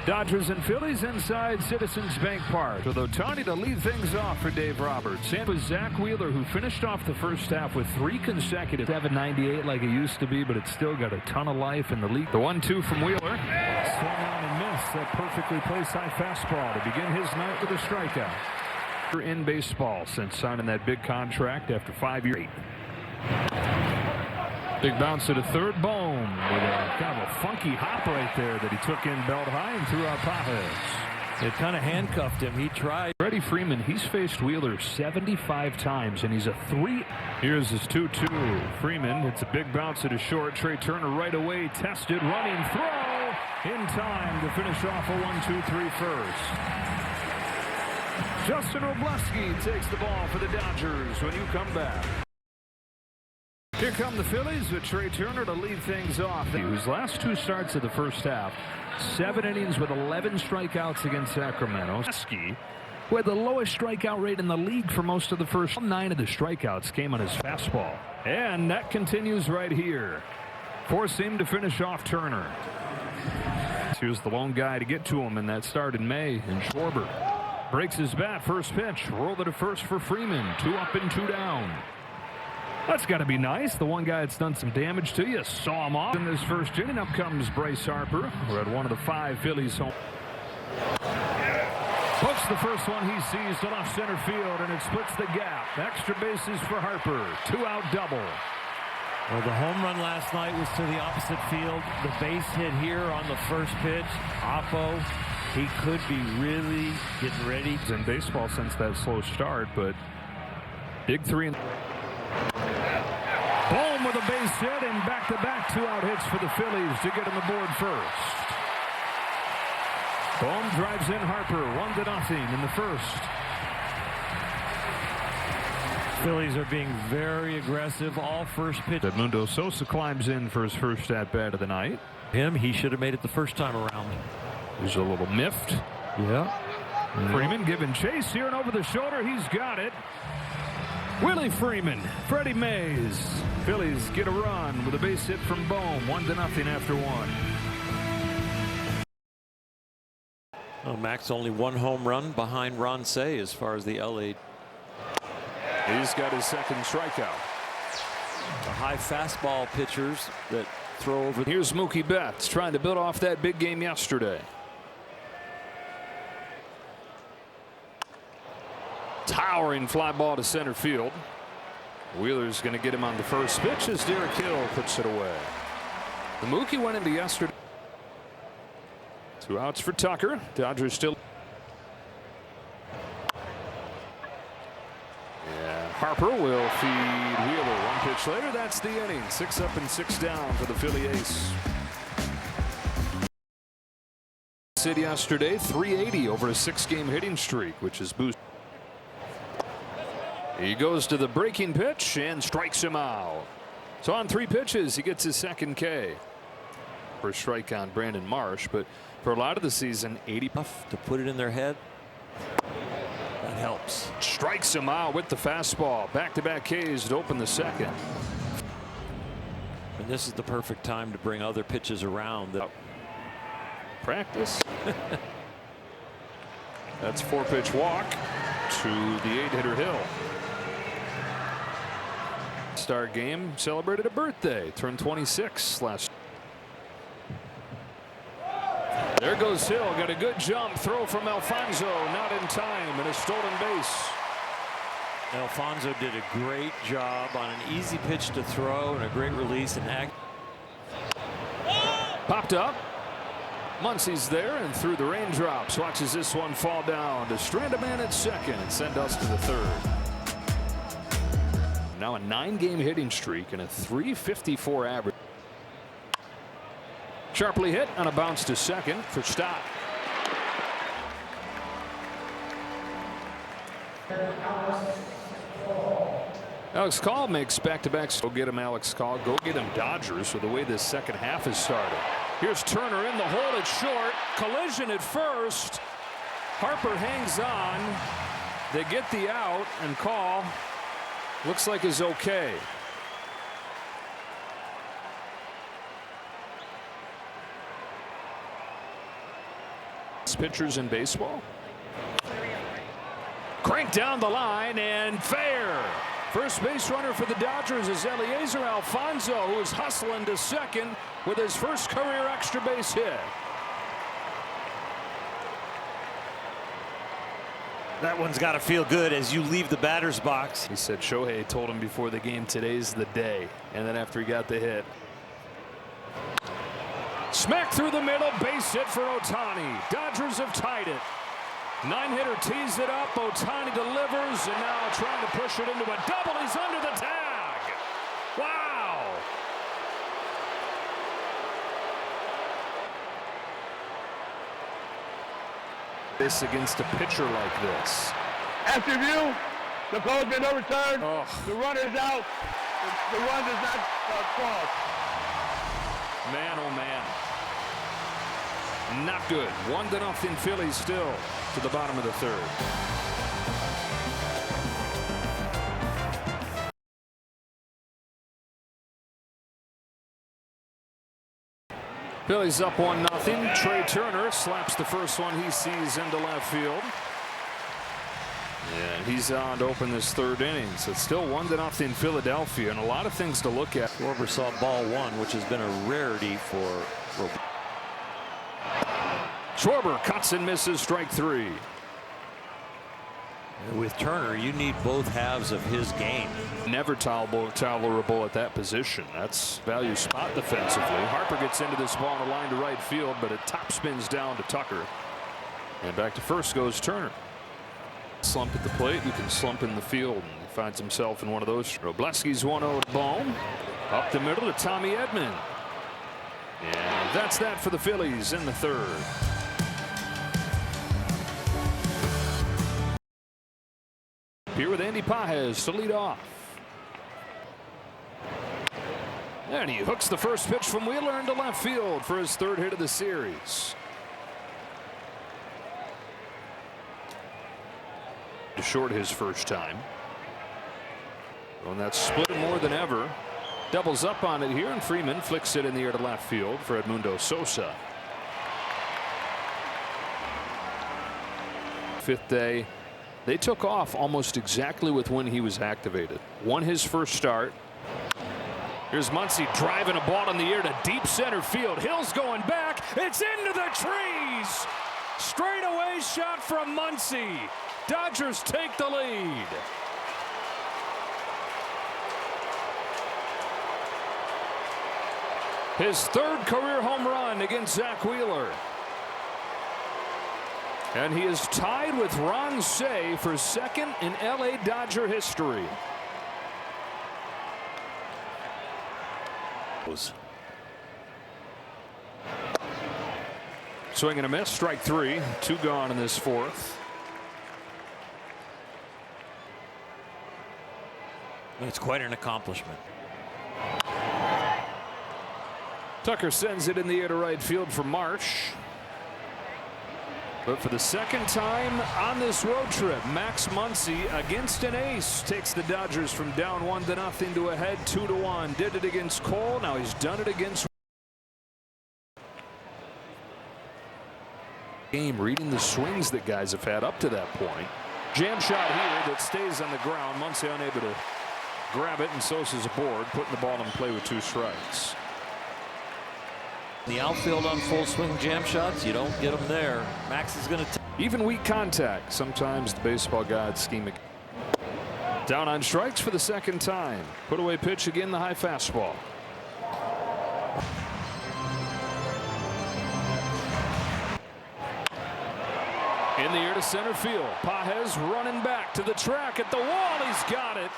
Dodgers and Phillies inside Citizens Bank Park. With Ohtani to lead things off for Dave Roberts. And with Zach Wheeler, who finished off the first half with 3 consecutive. 798 like it used to be, but it's still got a ton of life in the league. The 1-2 from Wheeler. Swung on and missed. That perfectly placed high fastball to begin his night with a strikeout. In baseball since signing that big contract after 5 years. Big bounce to the third. Boom. With a kind of a funky hop right there that he took in belt high and threw out Pajes. It kind of handcuffed him. He tried. Freddie Freeman, he's faced Wheeler 75 times, and he's a 3. Here's his 2-2. Freeman, it's a big bounce to the short. Trey Turner right away, tested, running, throw in time to finish off a 1-2-3 first. Justin Robleski takes the ball for the Dodgers when you come back. Here come the Phillies with Trey Turner to lead things off. Whose last 2 starts of the first half, 7 innings with 11 strikeouts against Sacramento. Who had the lowest strikeout rate in the league for most of the first. 9 of the strikeouts came on his fastball. And that continues right here. Force him to finish off Turner. Here's the lone guy to get to him in that start in May. And Schwarber breaks his bat. First pitch. Roll to first for Freeman. 2 up and 2 down. That's got to be nice. The one guy that's done some damage to you saw him off in this first inning. Up comes Bryce Harper, who had one of the 5 Phillies home. Hooks the first one he sees to left center field, and it splits the gap. Extra bases for Harper. 2-out double. Well, the home run last night was to the opposite field. The base hit here on the first pitch. Oppo, he could be really getting ready. In baseball since that slow start, but big 3. Boom with a base hit and back-to-back 2-out hits for the Phillies to get on the board first. Boom drives in Harper 1-0 in the first. Phillies are being very aggressive. All first pitch. Edmundo Sosa climbs in for his first at-bat of the night. He should have made it the first time around. He's a little miffed. Yeah. Freeman giving chase here and over the shoulder. He's got it. Willie Freeman, Freddie Mays. Phillies get a run with a base hit from Bohm. 1-0 after 1. Well, Max only 1 home run behind Ron Cey as far as the LA. He's got his second strikeout. The high fastball pitchers that throw over. Here's Mookie Betts trying to build off that big game yesterday. Towering fly ball to center field. Wheeler's going to get him on the first pitch as Derek Hill puts it away. The Mookie went into yesterday. 2 outs for Tucker. Dodgers still. Yeah, Harper will feed Wheeler 1 pitch later. That's the inning. 6 up and 6 down for the Philly ace. Yesterday, 380 over a 6-game hitting streak, which is boosted. He goes to the breaking pitch and strikes him out. So on 3 pitches, he gets his second K. First strike on Brandon Marsh, but for a lot of the season, 80. To put it in their head, that helps. Strikes him out with the fastball. Back-to-back Ks to open the second. And this is the perfect time to bring other pitches around. Practice. That's 4-pitch walk to the 8-hitter Hill. Star game, celebrated a birthday, turned 26 last. There goes Hill, got a good jump throw from Alfonso, not in time, and a stolen base. Alfonso did a great job on an easy pitch to throw and a great release and popped up. Muncie's there and through the raindrops watches this one fall down to strand a man at second and send us to the third. Now a 9-game hitting streak and a .354 average. Sharply hit on a bounce to second for Stott. Alex Call makes back-to-backs. Go get him, Alex Call. Go get him, Dodgers, for the way this second half has started. Here's Turner in the hole at short. Collision at first. Harper hangs on. They get the out, and Call looks like is okay. Pitchers in baseball. Crank down the line and fair. First base runner for the Dodgers is Eliezer Alfonso, who is hustling to second with his first career extra base hit. That one's got to feel good as you leave the batter's box. He said Shohei told him before the game, today's the day. And then after he got the hit, smack through the middle, base hit for Ohtani. Dodgers have tied it. 9-hitter tees it up. Ohtani delivers, and now trying to push it into a double. He's under the tag. Wow. This against a pitcher like this. After review, the call has been overturned. Oh. The runner is out. The run does not cross. Man, oh man. Not good. 1-0 Phillies still to the bottom of the third. Phillies up 1-0. Trey Turner slaps the first one he sees into left field. And he's on to open this third inning. So it's still 1-0 Philadelphia, and a lot of things to look at. Schwarber saw ball one, which has been a rarity for. Schwarber cuts and misses, strike three. With Turner, you need both halves of his game. Never tolerable at that position. That's value spot defensively. Harper gets into this ball on the line to right field, but it top spins down to Tucker. And back to first goes Turner. Slump at the plate. You can slump in the field. And he finds himself in one of those. Robleski's 1-0 to Bohm. Up the middle to Tommy Edman. And that's that for the Phillies in the third. Here with Andy Pages to lead off. And he hooks the first pitch from Wheeler into left field for his third hit of the series. To short his first time. And that's split more than ever. Doubles up on it here, and Freeman flicks it in the air to left field for Edmundo Sosa. Fifth day. They took off almost exactly with when he was activated. Won his first start. Here's Muncy driving a ball in the air to deep center field. Hill's going back. It's into the trees. Straightaway shot from Muncy. Dodgers take the lead. His third career home run against Zach Wheeler. And he is tied with Ron Cey for second in LA Dodger history. Swing and a miss, strike three. Two gone in this fourth. It's quite an accomplishment. Tucker sends it in the air to right field for Marsh. But for the second time on this road trip, Max Muncy against an ace takes the Dodgers from down 1-0 to ahead 2-1. Did it against Cole. Now he's done it against game, reading the swings that guys have had up to that point. Jam shot here that stays on the ground. Muncy unable to grab it, and Sosa's aboard, putting the ball in play with two strikes. The outfield on full swing jam shots, you don't get them there. Max is going to even weak contact. Sometimes the baseball gods scheme. Down on strikes for the second time. Put away pitch again, the high fastball. In the air to center field. Pages running back to the track at the wall. He's got it.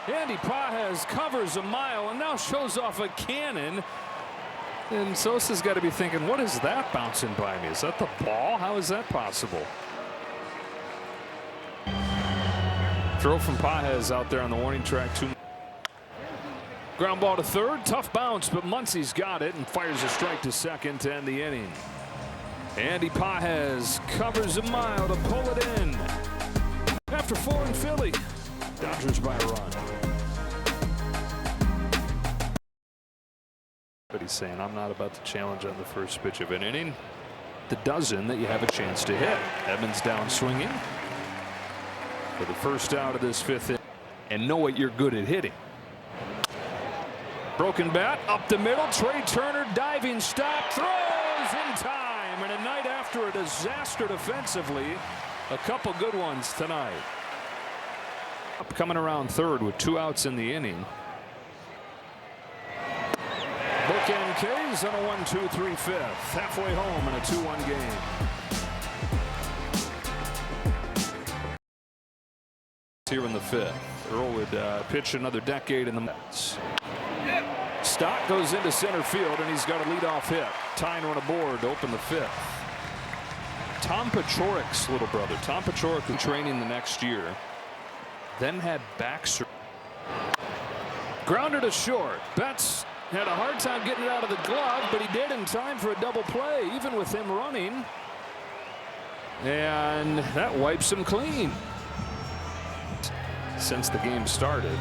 Andy Pages covers a mile and now shows off a cannon. And Sosa's got to be thinking, what is that bouncing by me? Is that the ball? How is that possible? Throw from Pages out there on the warning track. Ground ball to third. Tough bounce, but Muncy's got it and fires a strike to second to end the inning. Andy Pages covers a mile to pull it in. After four in Philly, Dodgers by a run. But he's saying, I'm not about to challenge on the first pitch of an inning. the dozen that you have a chance to hit. Edmonds down swinging for the first out of this fifth inning, and know what you're good at hitting. Broken bat up the middle. Trey Turner diving stop, throws in time, and a night after a disaster defensively, a couple good ones tonight. Coming around third with 2 outs in the inning. Bookend K's on a 1-2-3 fifth, halfway home in a 2-1 game. Here in the fifth, Earl would pitch another decade in the Mets. Stock goes into center field, and he's got a leadoff hit. Tying on a board to open the fifth. Tom Pachorik's little brother. Tom Pachorik was training the next year, then had back surgery. Grounded to short. Betts had a hard time getting it out of the glove, but he did in time for a double play, even with him running. And that wipes him clean. Since the game started.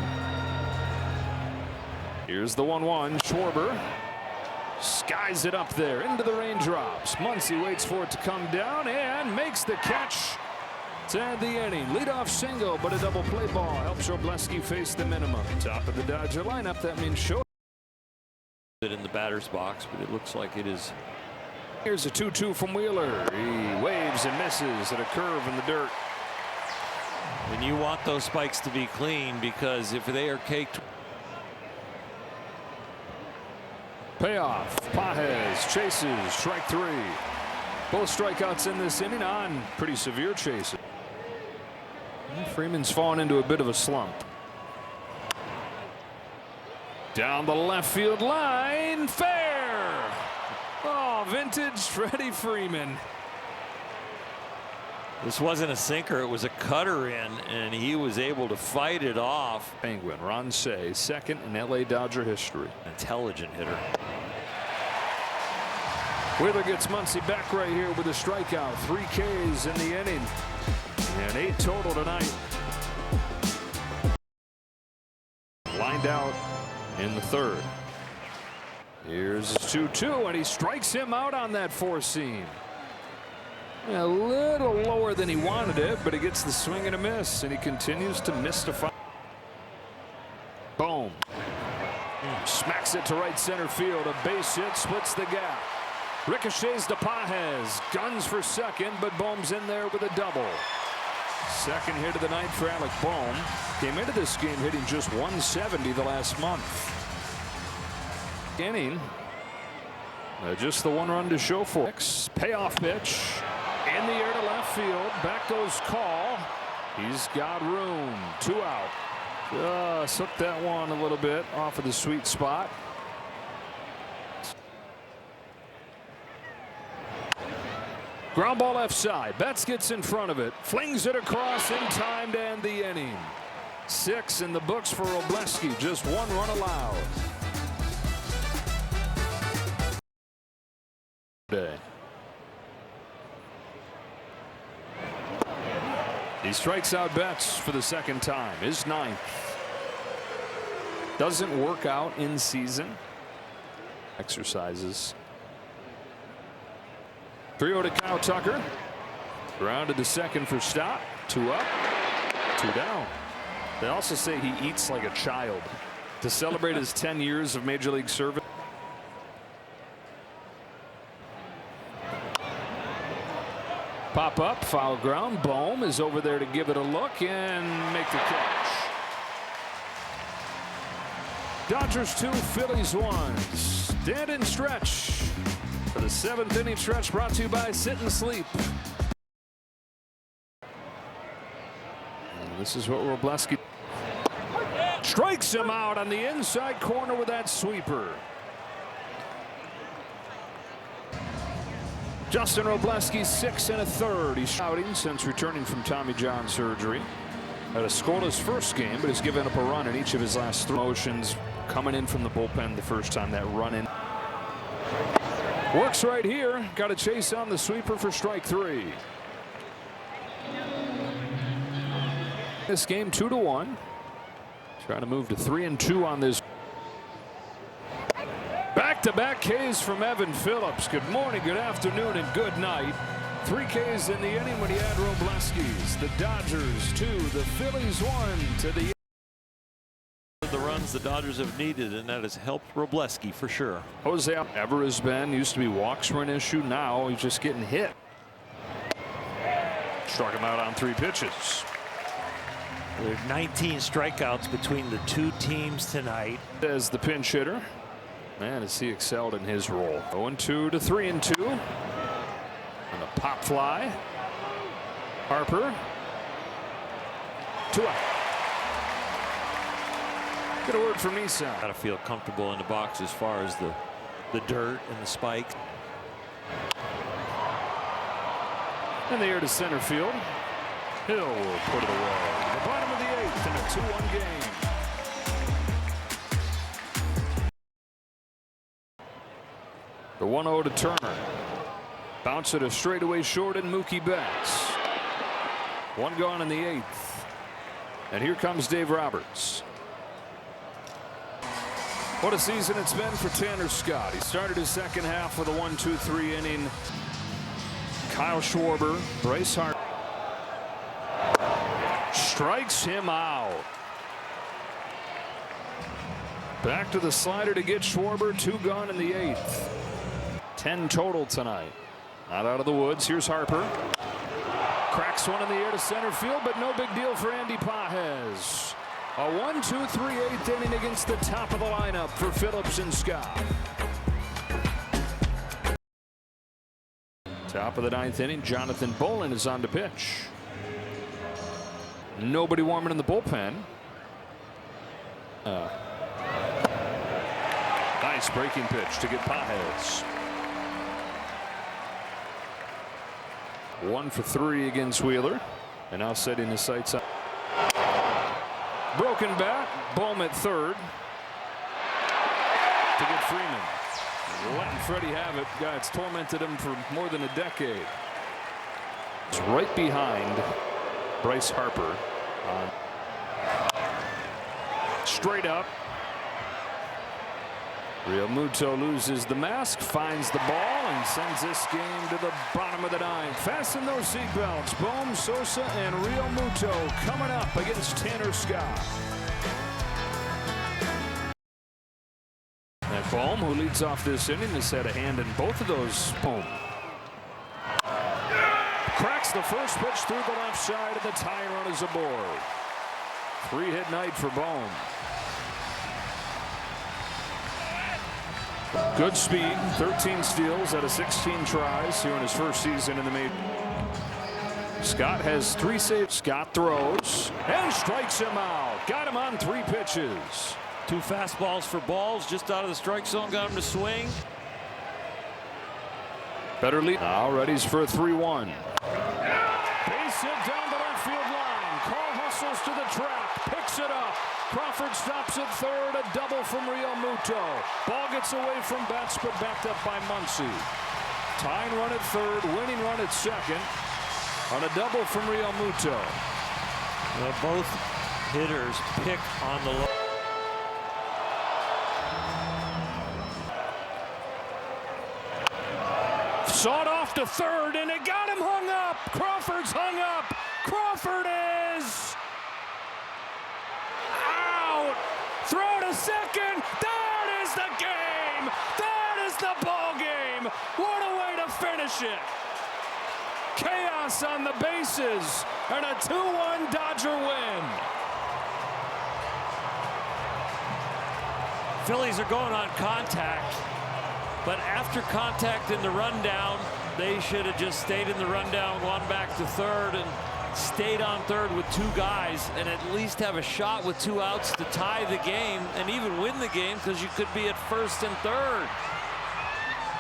Here's the 1-1. Schwarber skies it up there into the raindrops. Muncy waits for it to come down and makes the catch to end the inning. Leadoff single, but a double play ball helps Robleski face the minimum. Top of the Dodger lineup. That means show it in the batter's box, but it looks like it is. Here's a 2-2 from Wheeler. He waves and misses at a curve in the dirt. And you want those spikes to be clean, because if they are caked. Payoff. Pages chases, strike 3. Both strikeouts in this inning on pretty severe chases. Freeman's fallen into a bit of a slump. Down the left field line, fair. Oh, vintage Freddie Freeman. This wasn't a sinker, it was a cutter in, and he was able to fight it off. Penguin Ron Cey, second in LA Dodger history. Intelligent hitter. Wheeler gets Muncy back right here with a strikeout. 3 Ks in the inning, and 8 total tonight. Lined out in the third. Here's 2-2, and he strikes him out on that 4-seam. A little lower than he wanted it, but he gets the swing and a miss, and he continues to mystify. Boom. Smacks it to right center field. A base hit splits the gap. Ricochets to Pages. Guns for second, but Bohm's in there with a double. Second hit of the night for Alec Bohm. Came into this game hitting just 170 the last month. Inning. Just the 1 run to show for it. Payoff pitch. In the air to left field. Back goes Call. He's got room. 2 out. Took that one a little bit off of the sweet spot. Ground ball left side. Betts gets in front of it. Flings it across in time to end the inning. 6 in the books for Robleski. Just 1 run allowed. He strikes out Betts for the second time. His 9th. Doesn't work out in season. Exercises. 3-0 to Kyle Tucker. Grounded to second for Stott. 2 up, 2 down. They also say he eats like a child. To celebrate his 10 years of Major League service. Pop up, foul ground. Bohm is over there to give it a look and make the catch. Dodgers 2, Phillies 1. Stand and stretch for the 7th inning stretch, brought to you by Sit and Sleep. And this is what Robleski strikes him out on the inside corner with that sweeper. Justin Robleski 6 1/3. He's shouting since returning from Tommy John surgery. Had a scoreless first game, but has given up a run in each of his last 3 motions. Coming in from the bullpen the first time that run in. Works right here. Got a chase on the sweeper for strike 3. This game 2-1. Trying to move to 3-2 on this. Back Back-to-back Ks from Evan Phillips. Good morning, good afternoon, and good night. 3 Ks in the inning when he had Robleski's. The Dodgers 2, the Phillies 1 to the the runs the Dodgers have needed, and that has helped Robleski for sure. Jose ever has been. Used to be walks were an issue. Now he's just getting hit. Struck him out on 3 pitches. There are 19 strikeouts between the 2 teams tonight. As the pinch hitter. Man, has he excelled in his role. 0-2 to 3-2. And a pop fly. Harper. 2 out. Get a word from Nissan. Got to feel comfortable in the box as far as the dirt and the spike. In the air to center field. Hill will put it away. The bottom of the 8th in a 2-1 game. The 1-0 to Turner. Bounce it a straightaway short and Mookie Betts. 1 gone in the 8th. And here comes Dave Roberts. What a season it's been for Tanner Scott. He started his second half with a 1-2-3 inning. Kyle Schwarber, Bryce Hart strikes him out. Back to the slider to get Schwarber. 2 gone in the 8th. 10 total tonight. Not out of the woods. Here's Harper. Cracks one in the air to center field, but no big deal for Andy Pages. A 1-2-3 8th inning against the top of the lineup for Phillips and Scott. Top of the 9th inning. Jonathan Bolin is on to pitch. Nobody warming in the bullpen. Nice breaking pitch to get Pages. 1 for 3 against Wheeler, and now setting his sights up. Broken bat. Bohm at third to get Freeman. Letting Freddie have it. Guy, it's tormented him for more than a decade. It's right behind Bryce Harper. Straight up. Real Muto loses the mask, finds the ball, and sends this game to the bottom of the 9th. Fasten those seatbelts. Bohm, Sosa, and Real Muto coming up against Tanner Scott. And Bohm, who leads off this inning, has had a hand in both of those. Boom. Cracks the first pitch through the left side, and the tying run is aboard. 3-hit night for Bohm. Good speed, 13 steals out of 16 tries here in his first season in the major. Scott has 3 saves. Scott throws and strikes him out. Got him on 3 pitches. 2 fastballs for balls just out of the strike zone. Got him to swing. Better lead. Now ready's for a 3-1. Base hit down the left field line. Carl hustles to the track, picks it up. Crawford stops at third. A double from Real Muto. Ball gets away from Betts, but backed up by Muncy. Tying run at third, winning run at second on a double from Real Muto. Both hitters pick on the low. Sawed off to third, and it got him hung up. Crawford's hung up. Crawford is out. Throw to second. That is the game. That is the ball game. What a way to finish it. Chaos on the bases and a 2-1 Dodger win. Phillies are going on contact, but after contact in the rundown, they should have just stayed in the rundown, gone back to third, and stayed on third with 2 guys, and at least have a shot with 2 outs to tie the game and even win the game, because you could be at first and third.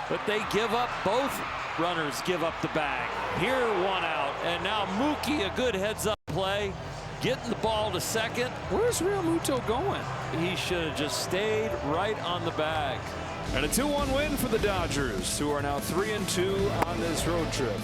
But they give up. Both runners give up the bag. Here, 1 out, and now Mookie, a good heads-up play, getting the ball to second. Where's Real Muto going? He should have just stayed right on the bag. And a 2-1 win for the Dodgers, who are now 3-2 on this road trip.